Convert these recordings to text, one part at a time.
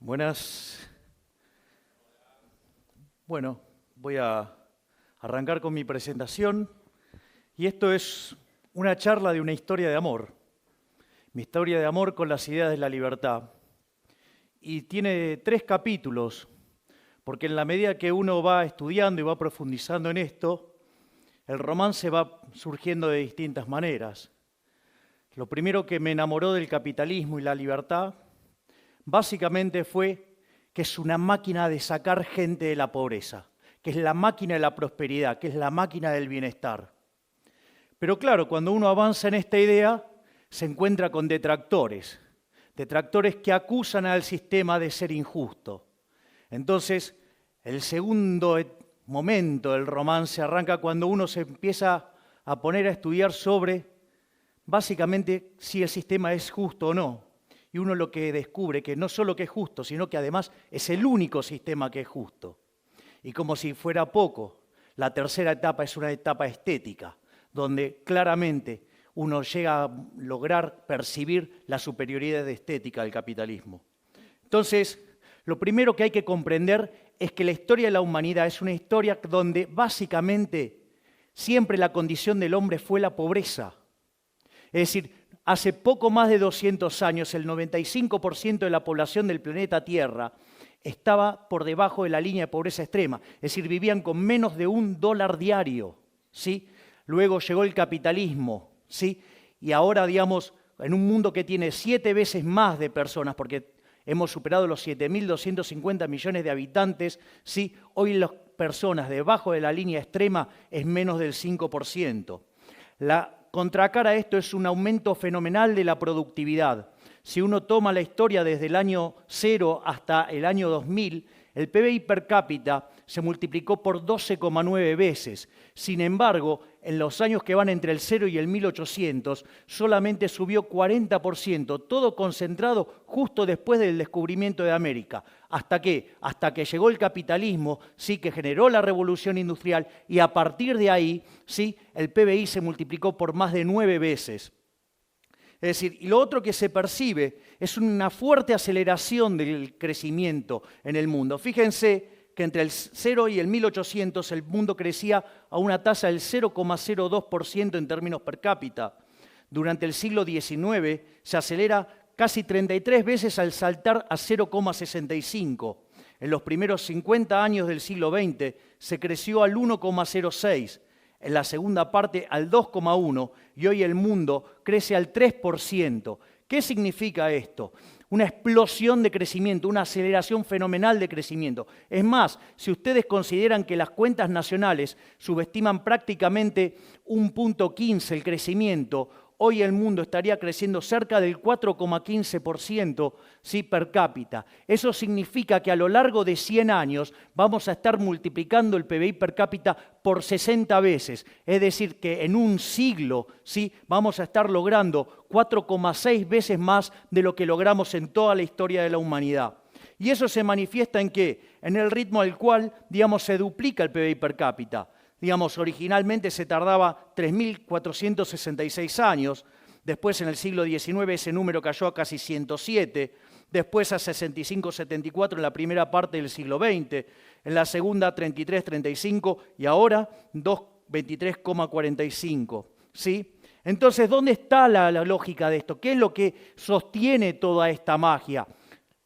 Buenas. Bueno, voy a arrancar con mi presentación y esto es una charla de una historia de amor. Mi historia de amor con las ideas de la libertad. Y tiene 3 capítulos, porque en la medida que uno va estudiando y va profundizando en esto, el romance va surgiendo de distintas maneras. Lo primero que me enamoró del capitalismo y la libertad, básicamente fue que es una máquina de sacar gente de la pobreza, que es la máquina de la prosperidad, que es la máquina del bienestar. Pero claro, cuando uno avanza en esta idea, se encuentra con detractores que acusan al sistema de ser injusto. Entonces, el segundo momento del romance arranca cuando uno se empieza a poner a estudiar sobre, básicamente, si el sistema es justo o no. Y uno lo que descubre que no solo que es justo, sino que además es el único sistema que es justo. Y como si fuera poco, la tercera etapa es una etapa estética, donde claramente uno llega a lograr percibir la superioridad estética del capitalismo. Entonces, lo primero que hay que comprender es que la historia de la humanidad es una historia donde básicamente siempre la condición del hombre fue la pobreza. Es decir, hace poco más de 200 años, el 95% de la población del planeta Tierra estaba por debajo de la línea de pobreza extrema, es decir, vivían con menos de $1 diario, ¿sí? Luego llegó el capitalismo, ¿sí? Y ahora, digamos, en un mundo que tiene 7 veces más de personas, porque hemos superado los 7.250 millones de habitantes, ¿sí? Hoy las personas debajo de la línea extrema es menos del 5%. La contracara a esto es un aumento fenomenal de la productividad. Si uno toma la historia desde el año 0 hasta el año 2000, el PBI per cápita se multiplicó por 12,9 veces. Sin embargo, en los años que van entre el 0 y el 1800, solamente subió 40%, todo concentrado justo después del descubrimiento de América. ¿Hasta qué? Hasta que llegó el capitalismo, sí, que generó la revolución industrial, y a partir de ahí, sí, el PBI se multiplicó por más de 9 veces. Es decir, y lo otro que se percibe es una fuerte aceleración del crecimiento en el mundo. Fíjense que entre el 0 y el 1800 el mundo crecía a una tasa del 0,02% en términos per cápita. Durante el siglo XIX se acelera casi 33 veces al saltar a 0,65. En los primeros 50 años del siglo XX se creció al 1,06. En la segunda parte al 2,1% y hoy el mundo crece al 3%. ¿Qué significa esto? Una explosión de crecimiento, una aceleración fenomenal de crecimiento. Es más, si ustedes consideran que las cuentas nacionales subestiman prácticamente 1,15 el crecimiento, hoy el mundo estaría creciendo cerca del 4,15%, ¿sí?, per cápita. Eso significa que a lo largo de 100 años vamos a estar multiplicando el PBI per cápita por 60 veces. Es decir, que en un siglo, ¿sí?, vamos a estar logrando 4,6 veces más de lo que logramos en toda la historia de la humanidad. Y eso se manifiesta ¿en qué? En el ritmo al cual, digamos, se duplica el PBI per cápita. Digamos, originalmente se tardaba 3.466 años, después en el siglo XIX ese número cayó a casi 107, después a 65-74 en la primera parte del siglo XX, en la segunda 33-35 y ahora 23,45. ¿Sí? Entonces, ¿dónde está la lógica de esto? ¿Qué es lo que sostiene toda esta magia?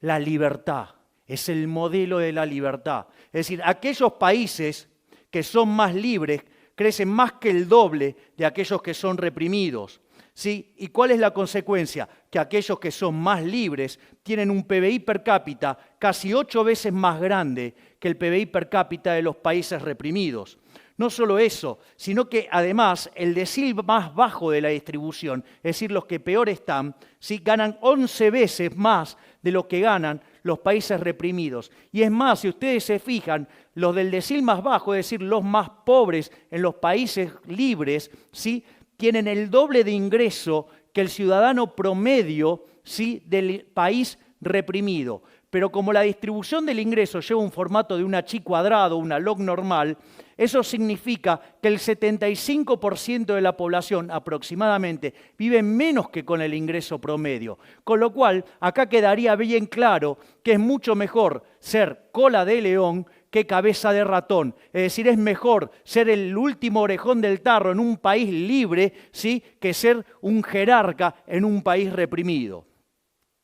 La libertad, es el modelo de la libertad. Es decir, aquellos países que son más libres, crecen más que el doble de aquellos que son reprimidos. ¿Sí? ¿Y cuál es la consecuencia? Que aquellos que son más libres tienen un PBI per cápita casi 8 veces más grande que el PBI per cápita de los países reprimidos. No solo eso, sino que además el decil más bajo de la distribución, es decir, los que peor están, ¿sí?, ganan 11 veces más de lo que ganan los países reprimidos. Y es más, si ustedes se fijan, los del decil más bajo, es decir, los más pobres en los países libres, ¿sí?, tienen el doble de ingreso que el ciudadano promedio, ¿sí?, del país reprimido. Pero como la distribución del ingreso lleva un formato de una chi cuadrado, una log normal, Eso significa que el 75% de la población aproximadamente vive menos que con el ingreso promedio. Con lo cual, acá quedaría bien claro que es mucho mejor ser cola de león que cabeza de ratón. Es decir, es mejor ser el último orejón del tarro en un país libre, ¿sí?, que ser un jerarca en un país reprimido.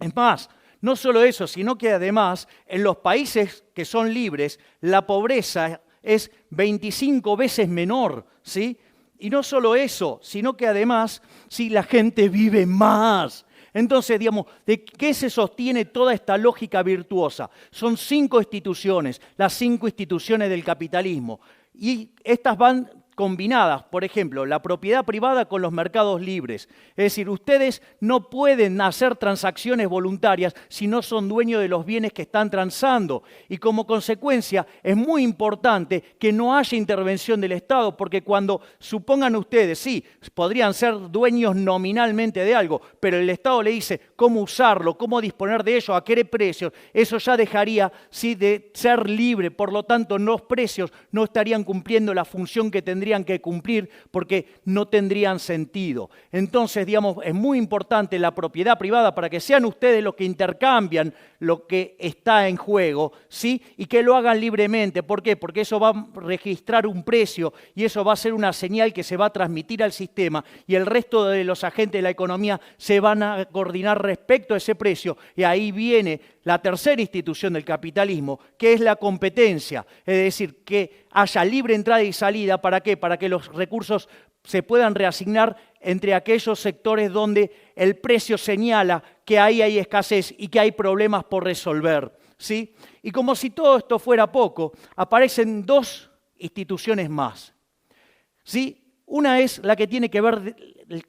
Es más, no solo eso, sino que además en los países que son libres, la pobreza es 25 veces menor, ¿sí? Y no solo eso, sino que además, sí, la gente vive más. Entonces, digamos, ¿de qué se sostiene toda esta lógica virtuosa? Son 5 instituciones, las 5 instituciones del capitalismo. Y estas van combinadas, por ejemplo, la propiedad privada con los mercados libres. Es decir, ustedes no pueden hacer transacciones voluntarias si no son dueños de los bienes que están transando. Y como consecuencia, es muy importante que no haya intervención del Estado, porque cuando supongan ustedes, sí, podrían ser dueños nominalmente de algo, pero el Estado le dice cómo usarlo, cómo disponer de ello, a qué precios, eso ya dejaría, sí, de ser libre. Por lo tanto, los precios no estarían cumpliendo la función que tendrían que cumplir porque no tendrían sentido. Entonces, digamos, es muy importante la propiedad privada para que sean ustedes los que intercambian lo que está en juego, ¿sí? Y que lo hagan libremente. ¿Por qué? Porque eso va a registrar un precio y eso va a ser una señal que se va a transmitir al sistema y el resto de los agentes de la economía se van a coordinar respecto a ese precio. Y ahí viene la tercera institución del capitalismo, que es la competencia. Es decir, que haya libre entrada y salida. ¿Para qué? Para que los recursos se puedan reasignar entre aquellos sectores donde el precio señala que ahí hay escasez y que hay problemas por resolver, ¿sí? Y como si todo esto fuera poco, aparecen 2 instituciones más, ¿sí? Una es la que tiene que ver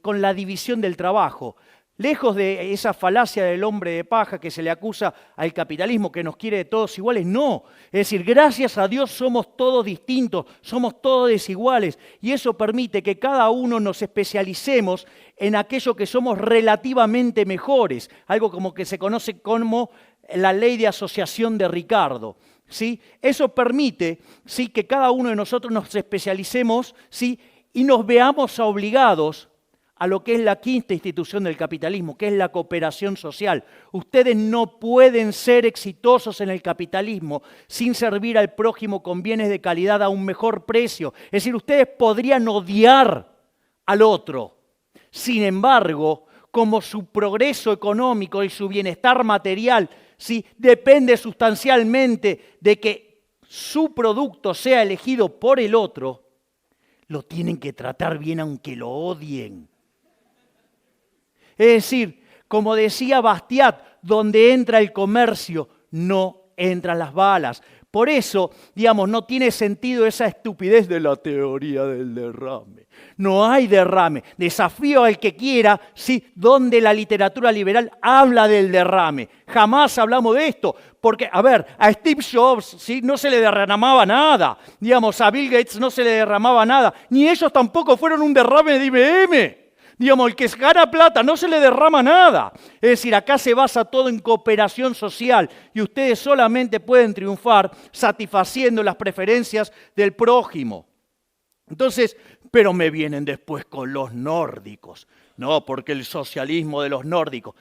con la división del trabajo. Lejos de esa falacia del hombre de paja que se le acusa al capitalismo que nos quiere de todos iguales, no. Es decir, gracias a Dios somos todos distintos, somos todos desiguales y eso permite que cada uno nos especialicemos en aquello que somos relativamente mejores, algo como que se conoce como la ley de asociación de Ricardo. ¿Sí? Eso permite, ¿sí?, que cada uno de nosotros nos especialicemos, ¿sí?, y nos veamos obligados a lo que es la quinta institución del capitalismo, que es la cooperación social. Ustedes no pueden ser exitosos en el capitalismo sin servir al prójimo con bienes de calidad a un mejor precio. Es decir, ustedes podrían odiar al otro. Sin embargo, como su progreso económico y su bienestar material, ¿sí?, depende sustancialmente de que su producto sea elegido por el otro, lo tienen que tratar bien aunque lo odien. Es decir, como decía Bastiat, donde entra el comercio, no entran las balas. Por eso, digamos, no tiene sentido esa estupidez de la teoría del derrame. No hay derrame. Desafío al que quiera, ¿sí?, donde la literatura liberal habla del derrame. Jamás hablamos de esto. Porque, a ver, a Steve Jobs, ¿sí?, no se le derramaba nada. Digamos, a Bill Gates no se le derramaba nada. Ni ellos tampoco fueron un derrame de IBM. Digamos, el que gana plata no se le derrama nada. Es decir, acá se basa todo en cooperación social y ustedes solamente pueden triunfar satisfaciendo las preferencias del prójimo. Entonces, pero me vienen después con los nórdicos. No, porque el socialismo de los nórdicos.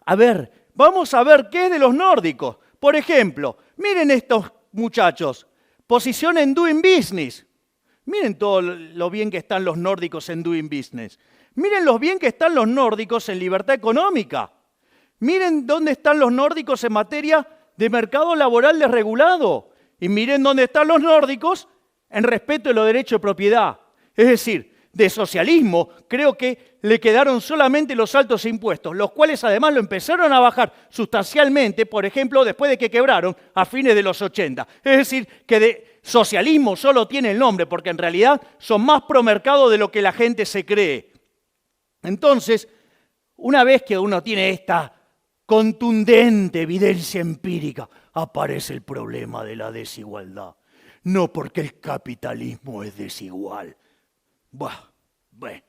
A ver, vamos a ver qué es de los nórdicos. Por ejemplo, miren estos muchachos. Posición en Doing Business. Miren todo lo bien que están los nórdicos en Doing Business. Miren lo bien que están los nórdicos en libertad económica. Miren dónde están los nórdicos en materia de mercado laboral desregulado. Y miren dónde están los nórdicos en respeto de los derechos de propiedad. Es decir, de socialismo creo que le quedaron solamente los altos impuestos, los cuales además lo empezaron a bajar sustancialmente, por ejemplo, después de que quebraron a fines de los 80. Es decir, que de socialismo solo tiene el nombre, porque en realidad son más promercado de lo que la gente se cree. Entonces, una vez que uno tiene esta contundente evidencia empírica, aparece el problema de la desigualdad. No porque el capitalismo es desigual. Bueno,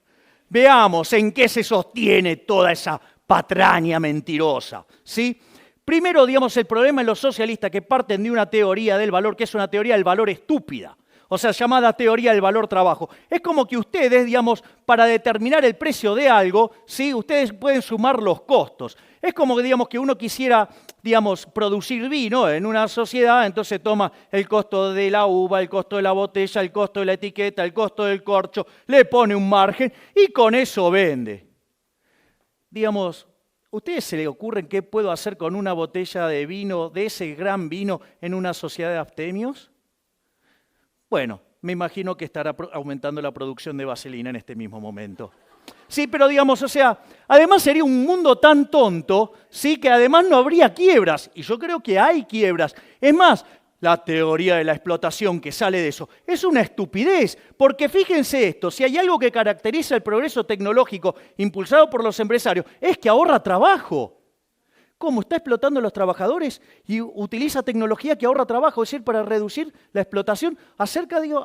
veamos en qué se sostiene toda esa patraña mentirosa, ¿sí? Primero, digamos, el problema en los socialistas que parten de una teoría del valor, que es una teoría del valor estúpida. o sea, llamada teoría del valor trabajo. Es como que ustedes, digamos, para determinar el precio de algo, ¿sí? Ustedes pueden sumar los costos. Es como que, digamos, que uno quisiera, digamos, producir vino en una sociedad, entonces toma el costo de la uva, el costo de la botella, el costo de la etiqueta, el costo del corcho, le pone un margen y con eso vende. Digamos, ¿a ustedes se les ocurre qué puedo hacer con una botella de vino, de ese gran vino, en una sociedad de abstemios? Bueno, me imagino que estará aumentando la producción de vaselina en este mismo momento. Sí, pero digamos, o sea, además sería un mundo tan tonto, sí, que además no habría quiebras. Y yo creo que hay quiebras. Es más, la teoría de la explotación que sale de eso es una estupidez. Porque fíjense esto, si hay algo que caracteriza el progreso tecnológico impulsado por los empresarios, es que ahorra trabajo. ¿Cómo? Está explotando a los trabajadores y utiliza tecnología que ahorra trabajo, es decir, para reducir la explotación.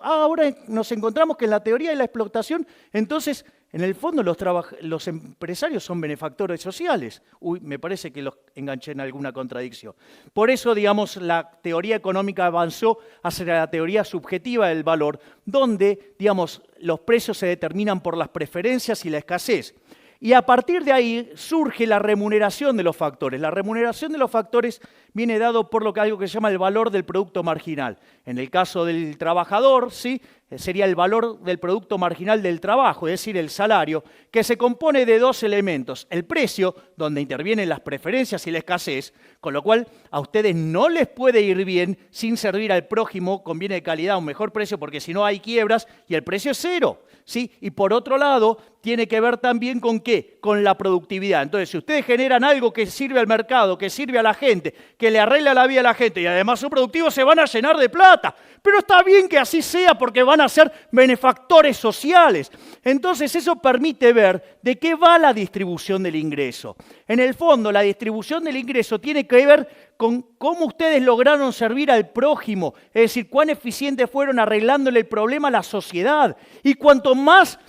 Ahora nos encontramos que en la teoría de la explotación, entonces, en el fondo los empresarios son benefactores sociales. Uy, me parece que los enganché en alguna contradicción. Por eso, digamos, la teoría económica avanzó hacia la teoría subjetiva del valor, donde, digamos, los precios se determinan por las preferencias y la escasez. Y a partir de ahí surge la remuneración de los factores. La remuneración de los factores viene dado por algo que se llama el valor del producto marginal. En el caso del trabajador, ¿sí? Sería el valor del producto marginal del trabajo, es decir, el salario, que se compone de dos elementos. El precio, donde intervienen las preferencias y la escasez, con lo cual a ustedes no les puede ir bien sin servir al prójimo con bienes de calidad a un mejor precio, porque si no hay quiebras y el precio es cero. ¿Sí? Y por otro lado, tiene que ver también con ¿qué? Con la productividad. Entonces, si ustedes generan algo que sirve al mercado, que sirve a la gente, que le arregla la vida a la gente y además son productivos, se van a llenar de plata. Pero está bien que así sea porque van a ser benefactores sociales. Entonces, eso permite ver de qué va la distribución del ingreso. En el fondo, la distribución del ingreso tiene que ver con cómo ustedes lograron servir al prójimo, es decir, cuán eficientes fueron arreglándole el problema a la sociedad. Y cuanto más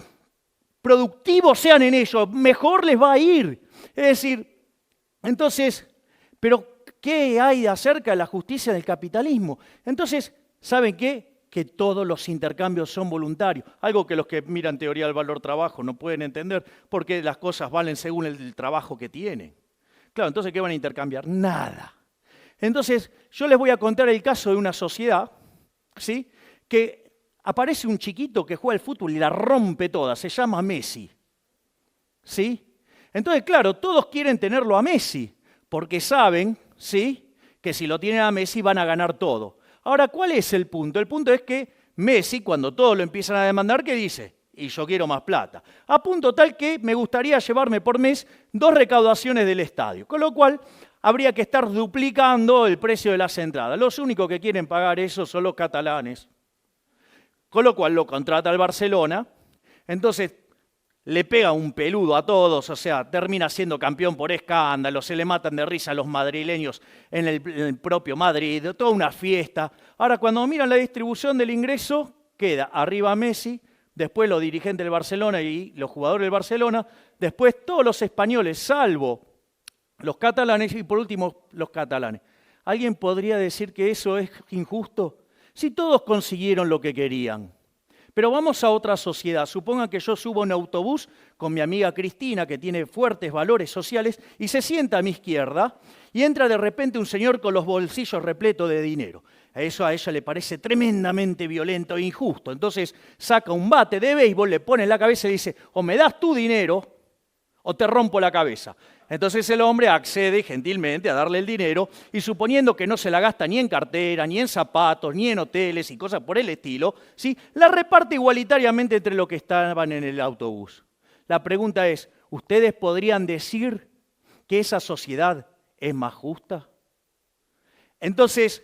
productivos sean en ello, mejor les va a ir. Es decir, entonces, pero ¿qué hay acerca de la justicia del capitalismo? Entonces, ¿saben qué? Que todos los intercambios son voluntarios. Algo que los que miran teoría del valor trabajo no pueden entender, porque las cosas valen según el trabajo que tienen. Claro, entonces, ¿qué van a intercambiar? Nada. Entonces, yo les voy a contar el caso de una sociedad, ¿sí? Que aparece un chiquito que juega al fútbol y la rompe toda, se llama Messi, ¿sí? Entonces, claro, todos quieren tenerlo a Messi, porque saben, ¿sí?, que si lo tienen a Messi van a ganar todo. Ahora, ¿cuál es el punto? El punto es que Messi, cuando todos lo empiezan a demandar, ¿qué dice? Y yo quiero más plata. A punto tal que me gustaría llevarme por mes 2 recaudaciones del estadio, con lo cual habría que estar duplicando el precio de las entradas. Los únicos que quieren pagar eso son los catalanes. Con lo cual lo contrata el Barcelona, entonces le pega un peludo a todos, o sea, termina siendo campeón por escándalo, se le matan de risa a los madrileños en el propio Madrid, toda una fiesta. Ahora, cuando miran la distribución del ingreso, queda arriba Messi, después los dirigentes del Barcelona y los jugadores del Barcelona, después todos los españoles, salvo los catalanes y por último los catalanes. ¿Alguien podría decir que eso es injusto? Si todos consiguieron lo que querían. Pero vamos a otra sociedad. Supongan que yo subo a un autobús con mi amiga Cristina, que tiene fuertes valores sociales, y se sienta a mi izquierda, y entra de repente un señor con los bolsillos repletos de dinero. Eso a ella le parece tremendamente violento e injusto. Entonces saca un bate de béisbol, le pone en la cabeza y dice, o me das tu dinero o te rompo la cabeza. Entonces el hombre accede gentilmente a darle el dinero y suponiendo que no se la gasta ni en cartera, ni en zapatos, ni en hoteles y cosas por el estilo, ¿sí?, la reparte igualitariamente entre los que estaban en el autobús. La pregunta es, ¿ustedes podrían decir que esa sociedad es más justa? Entonces,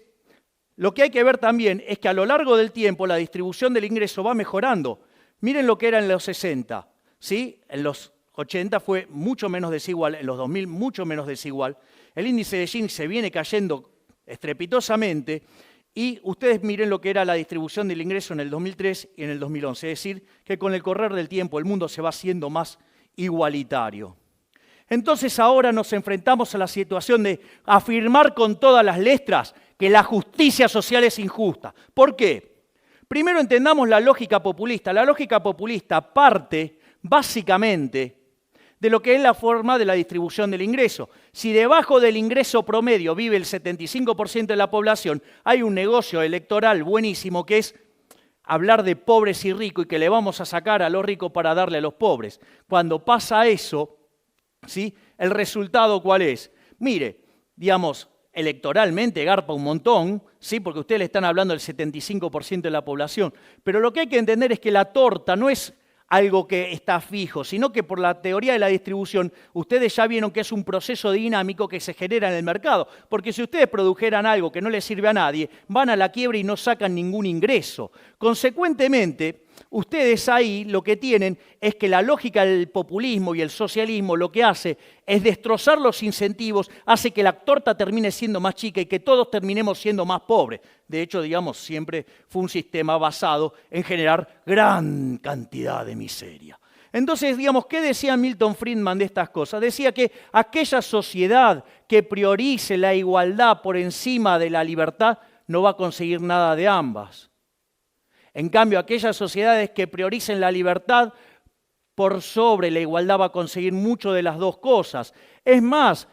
lo que hay que ver también es que a lo largo del tiempo la distribución del ingreso va mejorando. Miren lo que era en los 60, ¿sí? En los 80 fue mucho menos desigual, en los 2000 mucho menos desigual. El índice de Gini se viene cayendo estrepitosamente y ustedes miren lo que era la distribución del ingreso en el 2003 y en el 2011. Es decir, que con el correr del tiempo el mundo se va haciendo más igualitario. Entonces ahora nos enfrentamos a la situación de afirmar con todas las letras que la justicia social es injusta. ¿Por qué? Primero entendamos la lógica populista. La lógica populista parte básicamente de lo que es la forma de la distribución del ingreso. Si debajo del ingreso promedio vive el 75% de la población, hay un negocio electoral buenísimo que es hablar de pobres y ricos y que le vamos a sacar a los ricos para darle a los pobres. Cuando pasa eso, ¿sí? ¿El resultado cuál es? Mire, digamos, electoralmente garpa un montón, ¿sí? Porque ustedes le están hablando del 75% de la población, pero lo que hay que entender es que la torta no es algo que está fijo, sino que por la teoría de la distribución, ustedes ya vieron que es un proceso dinámico que se genera en el mercado, porque si ustedes produjeran algo que no les sirve a nadie, van a la quiebra y no sacan ningún ingreso. Consecuentemente, ustedes ahí lo que tienen es que la lógica del populismo y el socialismo lo que hace es destrozar los incentivos, hace que la torta termine siendo más chica y que todos terminemos siendo más pobres. De hecho, digamos, siempre fue un sistema basado en generar gran cantidad de miseria. Entonces, digamos, ¿qué decía Milton Friedman de estas cosas? Decía que aquella sociedad que priorice la igualdad por encima de la libertad no va a conseguir nada de ambas. En cambio, aquellas sociedades que prioricen la libertad por sobre la igualdad va a conseguir mucho de las dos cosas. Es más,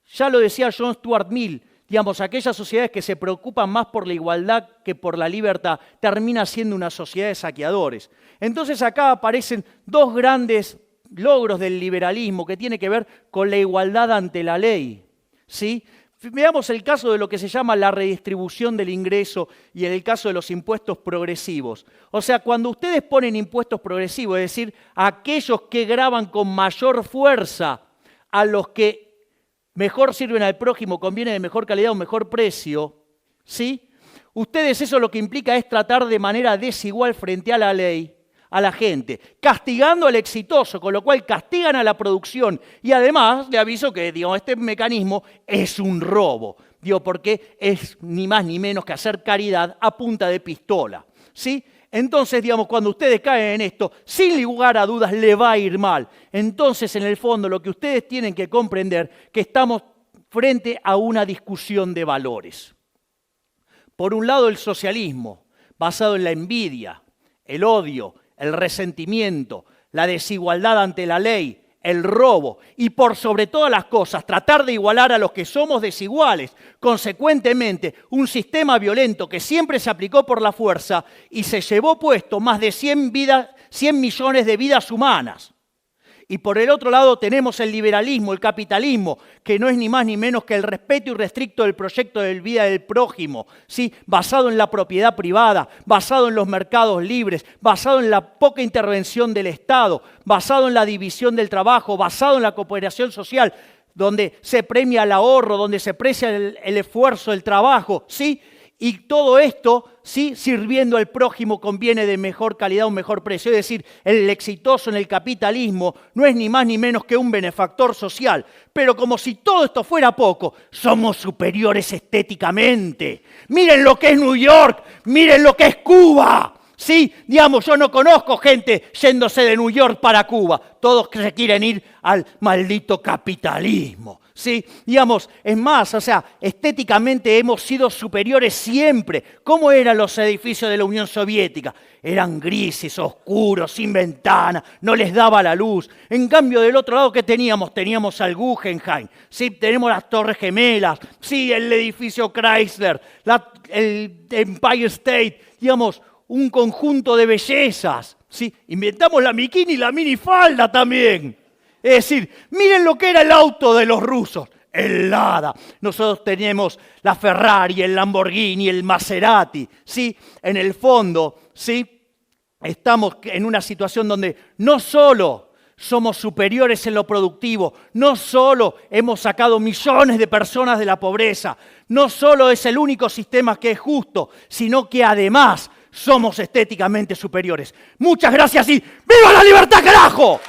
ya lo decía John Stuart Mill, digamos, aquellas sociedades que se preocupan más por la igualdad que por la libertad termina siendo una sociedad de saqueadores. Entonces acá aparecen dos grandes logros del liberalismo que tiene que ver con la igualdad ante la ley, ¿sí? Veamos el caso de lo que se llama la redistribución del ingreso y en el caso de los impuestos progresivos. O sea, cuando ustedes ponen impuestos progresivos, es decir, aquellos que gravan con mayor fuerza a los que mejor sirven al prójimo, conviene de mejor calidad o mejor precio, ¿sí? Ustedes eso lo que implica es tratar de manera desigual frente a la ley a la gente, castigando al exitoso, con lo cual castigan a la producción. Y además, le aviso que digamos, este mecanismo es un robo, porque es ni más ni menos que hacer caridad a punta de pistola, ¿sí? Entonces, digamos, cuando ustedes caen en esto, sin lugar a dudas le va a ir mal. Entonces, en el fondo, lo que ustedes tienen que comprender es que estamos frente a una discusión de valores. Por un lado, el socialismo, basado en la envidia, el odio, el resentimiento, la desigualdad ante la ley, el robo y por sobre todas las cosas tratar de igualar a los que somos desiguales. Consecuentemente, un sistema violento que siempre se aplicó por la fuerza y se llevó puesto más de 100 millones de vidas humanas. Y por el otro lado tenemos el liberalismo, el capitalismo, que no es ni más ni menos que el respeto irrestricto del proyecto de vida del prójimo, ¿sí? Basado en la propiedad privada, basado en los mercados libres, basado en la poca intervención del Estado, basado en la división del trabajo, basado en la cooperación social, donde se premia el ahorro, donde se aprecia el esfuerzo, el trabajo, ¿sí? Y todo esto, sí, sirviendo al prójimo conviene de mejor calidad o mejor precio. Es decir, el exitoso en el capitalismo no es ni más ni menos que un benefactor social. Pero como si todo esto fuera poco, somos superiores estéticamente. Miren lo que es New York, miren lo que es Cuba. Sí, digamos, yo no conozco gente yéndose de New York para Cuba. Todos se quieren ir al maldito capitalismo. Sí, digamos, es más, o sea, estéticamente hemos sido superiores siempre. ¿Cómo eran los edificios de la Unión Soviética? Eran grises, oscuros, sin ventana, no les daba la luz. En cambio, del otro lado, ¿qué teníamos? Teníamos al Guggenheim, sí, tenemos las Torres Gemelas, sí, el edificio Chrysler, el Empire State, digamos, un conjunto de bellezas, ¿sí? Inventamos la bikini y la minifalda también. Es decir, miren lo que era el auto de los rusos, el Lada. Nosotros tenemos la Ferrari, el Lamborghini, el Maserati, ¿sí? En el fondo, ¿sí? Estamos en una situación donde no solo somos superiores en lo productivo, no solo hemos sacado millones de personas de la pobreza, no solo es el único sistema que es justo, sino que además somos estéticamente superiores. Muchas gracias y ¡viva la libertad, carajo!